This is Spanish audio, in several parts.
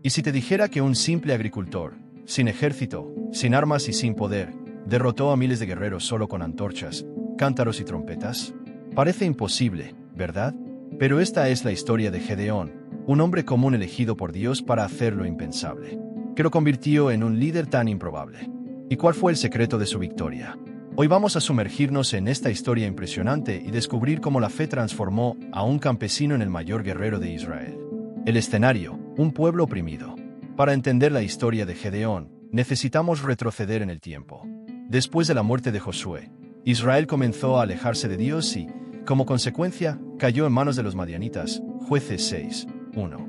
¿Y si te dijera que un simple agricultor, sin ejército, sin armas y sin poder, derrotó a miles de guerreros solo con antorchas, cántaros y trompetas? Parece imposible, ¿verdad? Pero esta es la historia de Gedeón, un hombre común elegido por Dios para hacer lo impensable, que lo convirtió en un líder tan improbable. ¿Y cuál fue el secreto de su victoria? Hoy vamos a sumergirnos en esta historia impresionante y descubrir cómo la fe transformó a un campesino en el mayor guerrero de Israel. El escenario, un pueblo oprimido. Para entender la historia de Gedeón, necesitamos retroceder en el tiempo. Después de la muerte de Josué, Israel comenzó a alejarse de Dios y, como consecuencia, cayó en manos de los madianitas, Jueces 6:1.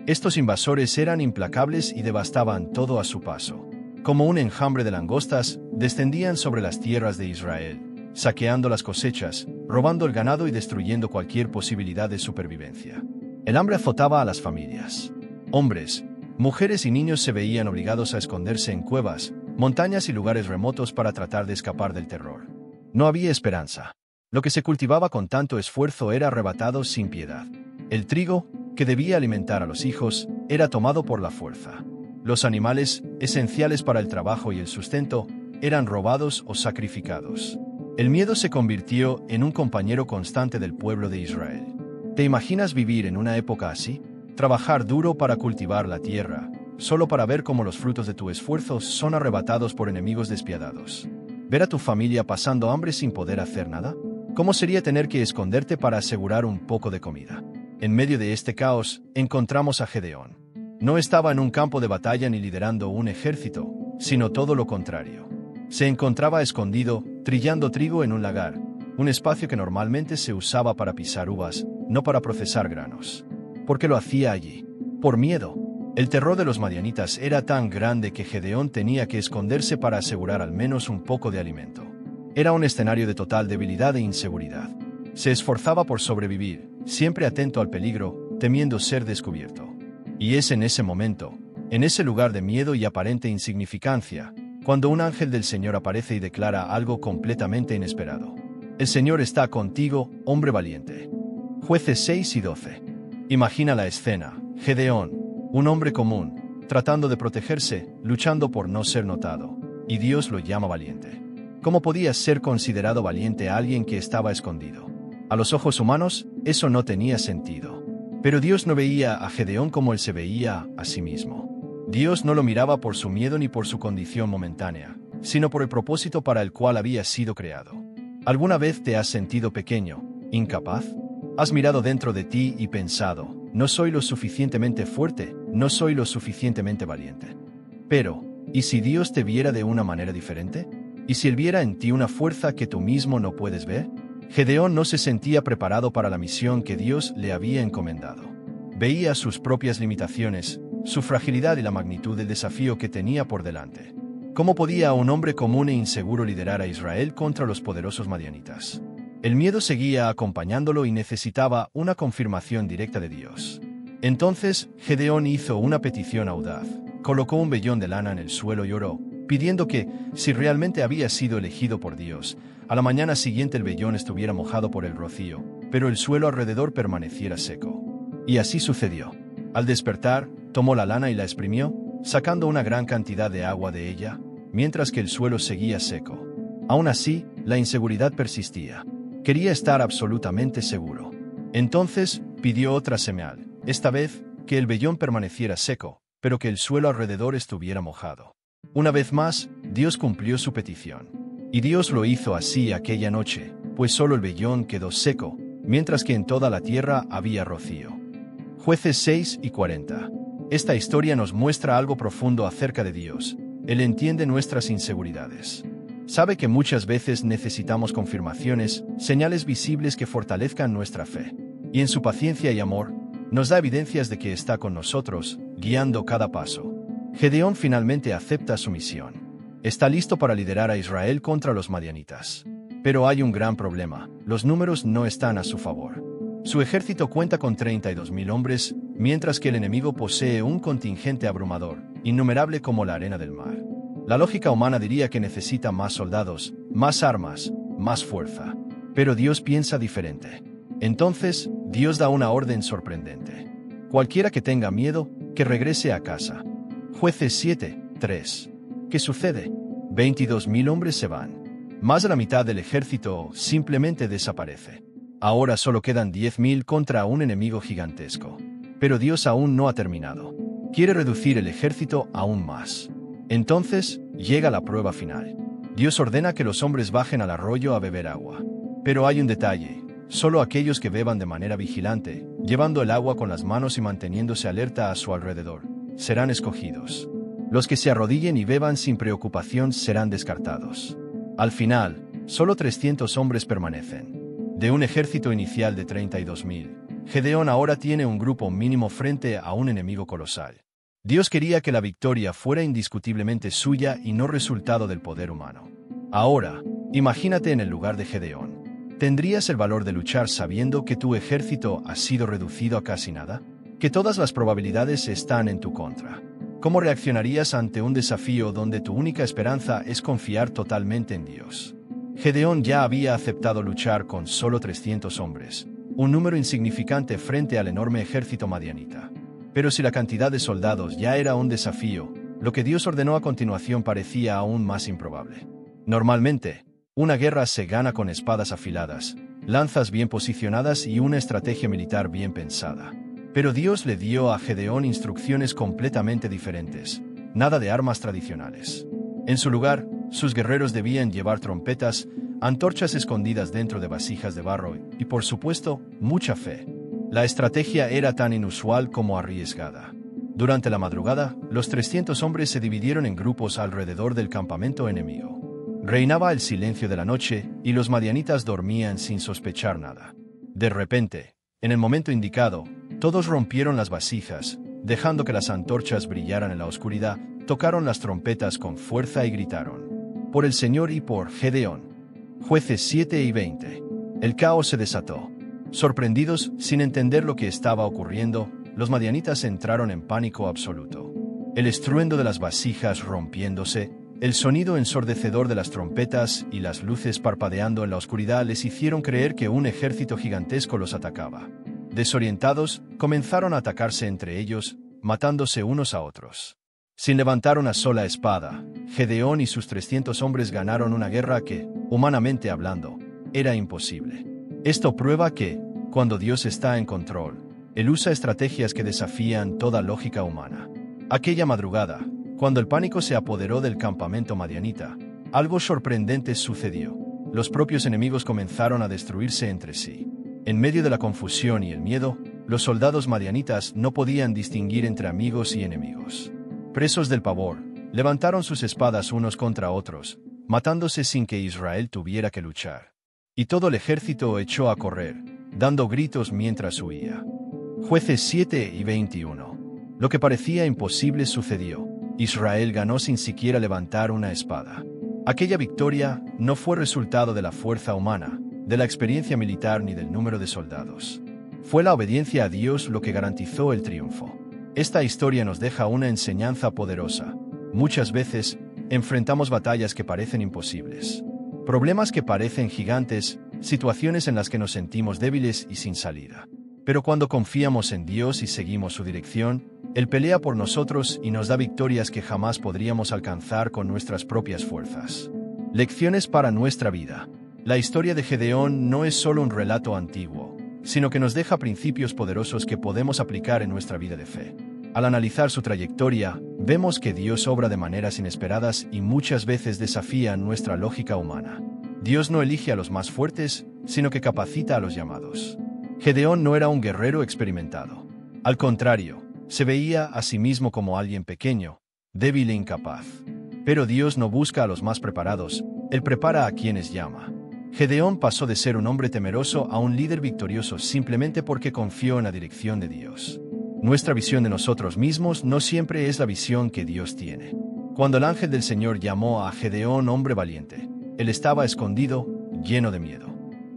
Estos invasores eran implacables y devastaban todo a su paso. Como un enjambre de langostas, descendían sobre las tierras de Israel, saqueando las cosechas, robando el ganado y destruyendo cualquier posibilidad de supervivencia. El hambre azotaba a las familias. Hombres, mujeres y niños se veían obligados a esconderse en cuevas, montañas y lugares remotos para tratar de escapar del terror. No había esperanza. Lo que se cultivaba con tanto esfuerzo era arrebatado sin piedad. El trigo, que debía alimentar a los hijos, era tomado por la fuerza. Los animales, esenciales para el trabajo y el sustento, eran robados o sacrificados. El miedo se convirtió en un compañero constante del pueblo de Israel. ¿Te imaginas vivir en una época así? Trabajar duro para cultivar la tierra, solo para ver cómo los frutos de tu esfuerzo son arrebatados por enemigos despiadados. ¿Ver a tu familia pasando hambre sin poder hacer nada? ¿Cómo sería tener que esconderte para asegurar un poco de comida? En medio de este caos, encontramos a Gedeón. No estaba en un campo de batalla ni liderando un ejército, sino todo lo contrario. Se encontraba escondido, trillando trigo en un lagar, un espacio que normalmente se usaba para pisar uvas, no para procesar granos. ¿Por qué lo hacía allí? Por miedo. El terror de los madianitas era tan grande que Gedeón tenía que esconderse para asegurar al menos un poco de alimento. Era un escenario de total debilidad e inseguridad. Se esforzaba por sobrevivir, siempre atento al peligro, temiendo ser descubierto. Y es en ese momento, en ese lugar de miedo y aparente insignificancia, cuando un ángel del Señor aparece y declara algo completamente inesperado. El Señor está contigo, hombre valiente. Jueces 6:12. Imagina la escena. Gedeón, un hombre común, tratando de protegerse, luchando por no ser notado, y Dios lo llama valiente. ¿Cómo podía ser considerado valiente a alguien que estaba escondido? A los ojos humanos, eso no tenía sentido. Pero Dios no veía a Gedeón como él se veía a sí mismo. Dios no lo miraba por su miedo ni por su condición momentánea, sino por el propósito para el cual había sido creado. ¿Alguna vez te has sentido pequeño, incapaz? ¿Has mirado dentro de ti y pensado, no soy lo suficientemente fuerte, no soy lo suficientemente valiente? Pero, ¿y si Dios te viera de una manera diferente? ¿Y si Él viera en ti una fuerza que tú mismo no puedes ver? Gedeón no se sentía preparado para la misión que Dios le había encomendado. Veía sus propias limitaciones, su fragilidad y la magnitud del desafío que tenía por delante. ¿Cómo podía un hombre común e inseguro liderar a Israel contra los poderosos madianitas? El miedo seguía acompañándolo y necesitaba una confirmación directa de Dios. Entonces, Gedeón hizo una petición audaz, colocó un vellón de lana en el suelo y oró, pidiendo que, si realmente había sido elegido por Dios, a la mañana siguiente el vellón estuviera mojado por el rocío, pero el suelo alrededor permaneciera seco. Y así sucedió. Al despertar, tomó la lana y la exprimió, sacando una gran cantidad de agua de ella, mientras que el suelo seguía seco. Aún así, la inseguridad persistía. Quería estar absolutamente seguro. Entonces, pidió otra señal, esta vez, que el vellón permaneciera seco, pero que el suelo alrededor estuviera mojado. Una vez más, Dios cumplió su petición. Y Dios lo hizo así aquella noche, pues solo el vellón quedó seco, mientras que en toda la tierra había rocío. Jueces 6:40. Esta historia nos muestra algo profundo acerca de Dios. Él entiende nuestras inseguridades. Sabe que muchas veces necesitamos confirmaciones, señales visibles que fortalezcan nuestra fe. Y en su paciencia y amor, nos da evidencias de que está con nosotros, guiando cada paso. Gedeón finalmente acepta su misión. Está listo para liderar a Israel contra los madianitas. Pero hay un gran problema, los números no están a su favor. Su ejército cuenta con 32.000 hombres, mientras que el enemigo posee un contingente abrumador, innumerable como la arena del mar. La lógica humana diría que necesita más soldados, más armas, más fuerza. Pero Dios piensa diferente. Entonces, Dios da una orden sorprendente. Cualquiera que tenga miedo, que regrese a casa. Jueces 7, 3. ¿Qué sucede? 22.000 hombres se van. Más de la mitad del ejército simplemente desaparece. Ahora solo quedan 10.000 contra un enemigo gigantesco. Pero Dios aún no ha terminado. Quiere reducir el ejército aún más. Entonces, llega la prueba final. Dios ordena que los hombres bajen al arroyo a beber agua. Pero hay un detalle. Solo aquellos que beban de manera vigilante, llevando el agua con las manos y manteniéndose alerta a su alrededor, serán escogidos. Los que se arrodillen y beban sin preocupación serán descartados. Al final, solo 300 hombres permanecen. De un ejército inicial de 32.000, Gedeón ahora tiene un grupo mínimo frente a un enemigo colosal. Dios quería que la victoria fuera indiscutiblemente suya y no resultado del poder humano. Ahora, imagínate en el lugar de Gedeón. ¿Tendrías el valor de luchar sabiendo que tu ejército ha sido reducido a casi nada? ¿Que todas las probabilidades están en tu contra? ¿Cómo reaccionarías ante un desafío donde tu única esperanza es confiar totalmente en Dios? Gedeón ya había aceptado luchar con solo 300 hombres, un número insignificante frente al enorme ejército madianita. Pero si la cantidad de soldados ya era un desafío, lo que Dios ordenó a continuación parecía aún más improbable. Normalmente, una guerra se gana con espadas afiladas, lanzas bien posicionadas y una estrategia militar bien pensada. Pero Dios le dio a Gedeón instrucciones completamente diferentes, nada de armas tradicionales. En su lugar, sus guerreros debían llevar trompetas, antorchas escondidas dentro de vasijas de barro y, por supuesto, mucha fe. La estrategia era tan inusual como arriesgada. Durante la madrugada, los 300 hombres se dividieron en grupos alrededor del campamento enemigo. Reinaba el silencio de la noche y los madianitas dormían sin sospechar nada. De repente, en el momento indicado, todos rompieron las vasijas, dejando que las antorchas brillaran en la oscuridad, tocaron las trompetas con fuerza y gritaron: «Por el Señor y por Gedeón». Jueces 7 y 20. El caos se desató. Sorprendidos, sin entender lo que estaba ocurriendo, los madianitas entraron en pánico absoluto. El estruendo de las vasijas rompiéndose, el sonido ensordecedor de las trompetas y las luces parpadeando en la oscuridad les hicieron creer que un ejército gigantesco los atacaba. Desorientados, comenzaron a atacarse entre ellos, matándose unos a otros. Sin levantar una sola espada, Gedeón y sus 300 hombres ganaron una guerra que, humanamente hablando, era imposible. Esto prueba que, cuando Dios está en control, Él usa estrategias que desafían toda lógica humana. Aquella madrugada, cuando el pánico se apoderó del campamento madianita, algo sorprendente sucedió. Los propios enemigos comenzaron a destruirse entre sí. En medio de la confusión y el miedo, los soldados madianitas no podían distinguir entre amigos y enemigos. Presos del pavor, levantaron sus espadas unos contra otros, matándose sin que Israel tuviera que luchar. Y todo el ejército echó a correr, dando gritos mientras huía. Jueces 7 y 21. Lo que parecía imposible sucedió. Israel ganó sin siquiera levantar una espada. Aquella victoria no fue resultado de la fuerza humana, de la experiencia militar ni del número de soldados. Fue la obediencia a Dios lo que garantizó el triunfo. Esta historia nos deja una enseñanza poderosa. Muchas veces, enfrentamos batallas que parecen imposibles. Problemas que parecen gigantes, situaciones en las que nos sentimos débiles y sin salida. Pero cuando confiamos en Dios y seguimos su dirección, Él pelea por nosotros y nos da victorias que jamás podríamos alcanzar con nuestras propias fuerzas. Lecciones para nuestra vida. La historia de Gedeón no es solo un relato antiguo, sino que nos deja principios poderosos que podemos aplicar en nuestra vida de fe. Al analizar su trayectoria, vemos que Dios obra de maneras inesperadas y muchas veces desafía nuestra lógica humana. Dios no elige a los más fuertes, sino que capacita a los llamados. Gedeón no era un guerrero experimentado. Al contrario, se veía a sí mismo como alguien pequeño, débil e incapaz. Pero Dios no busca a los más preparados, Él prepara a quienes llama. Gedeón pasó de ser un hombre temeroso a un líder victorioso simplemente porque confió en la dirección de Dios. Nuestra visión de nosotros mismos no siempre es la visión que Dios tiene. Cuando el ángel del Señor llamó a Gedeón hombre valiente, él estaba escondido, lleno de miedo.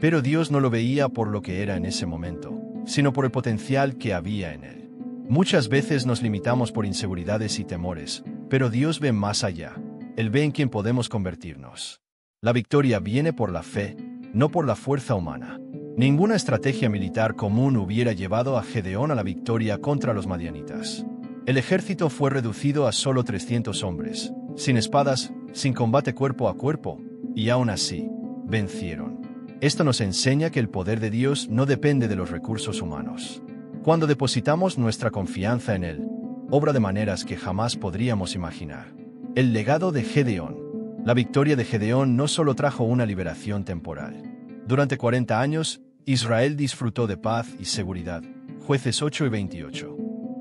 Pero Dios no lo veía por lo que era en ese momento, sino por el potencial que había en él. Muchas veces nos limitamos por inseguridades y temores, pero Dios ve más allá. Él ve en quién podemos convertirnos. La victoria viene por la fe, no por la fuerza humana. Ninguna estrategia militar común hubiera llevado a Gedeón a la victoria contra los madianitas. El ejército fue reducido a solo 300 hombres, sin espadas, sin combate cuerpo a cuerpo, y aún así, vencieron. Esto nos enseña que el poder de Dios no depende de los recursos humanos. Cuando depositamos nuestra confianza en Él, obra de maneras que jamás podríamos imaginar. El legado de Gedeón. La victoria de Gedeón no solo trajo una liberación temporal. Durante 40 años, Israel disfrutó de paz y seguridad. Jueces 8 y 28.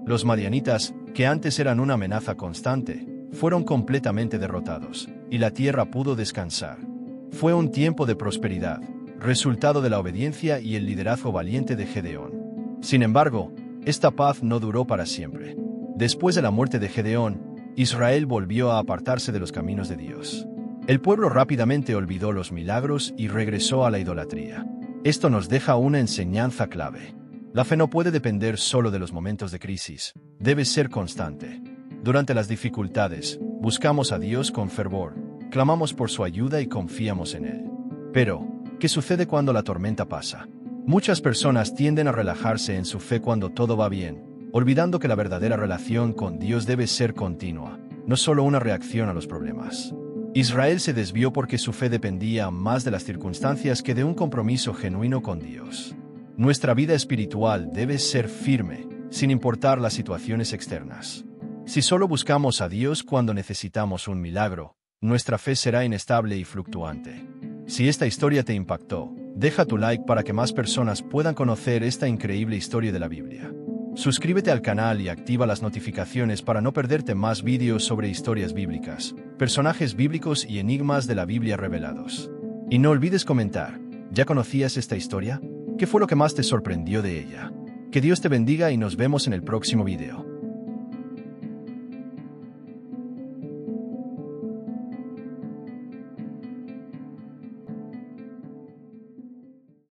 Los madianitas, que antes eran una amenaza constante, fueron completamente derrotados, y la tierra pudo descansar. Fue un tiempo de prosperidad, resultado de la obediencia y el liderazgo valiente de Gedeón. Sin embargo, esta paz no duró para siempre. Después de la muerte de Gedeón, Israel volvió a apartarse de los caminos de Dios. El pueblo rápidamente olvidó los milagros y regresó a la idolatría. Esto nos deja una enseñanza clave. La fe no puede depender solo de los momentos de crisis, debe ser constante. Durante las dificultades, buscamos a Dios con fervor, clamamos por su ayuda y confiamos en Él. Pero, ¿qué sucede cuando la tormenta pasa? Muchas personas tienden a relajarse en su fe cuando todo va bien, olvidando que la verdadera relación con Dios debe ser continua, no solo una reacción a los problemas. Israel se desvió porque su fe dependía más de las circunstancias que de un compromiso genuino con Dios. Nuestra vida espiritual debe ser firme, sin importar las situaciones externas. Si solo buscamos a Dios cuando necesitamos un milagro, nuestra fe será inestable y fluctuante. Si esta historia te impactó, deja tu like para que más personas puedan conocer esta increíble historia de la Biblia. Suscríbete al canal y activa las notificaciones para no perderte más vídeos sobre historias bíblicas, personajes bíblicos y enigmas de la Biblia revelados. Y no olvides comentar, ¿ya conocías esta historia? ¿Qué fue lo que más te sorprendió de ella? Que Dios te bendiga y nos vemos en el próximo video.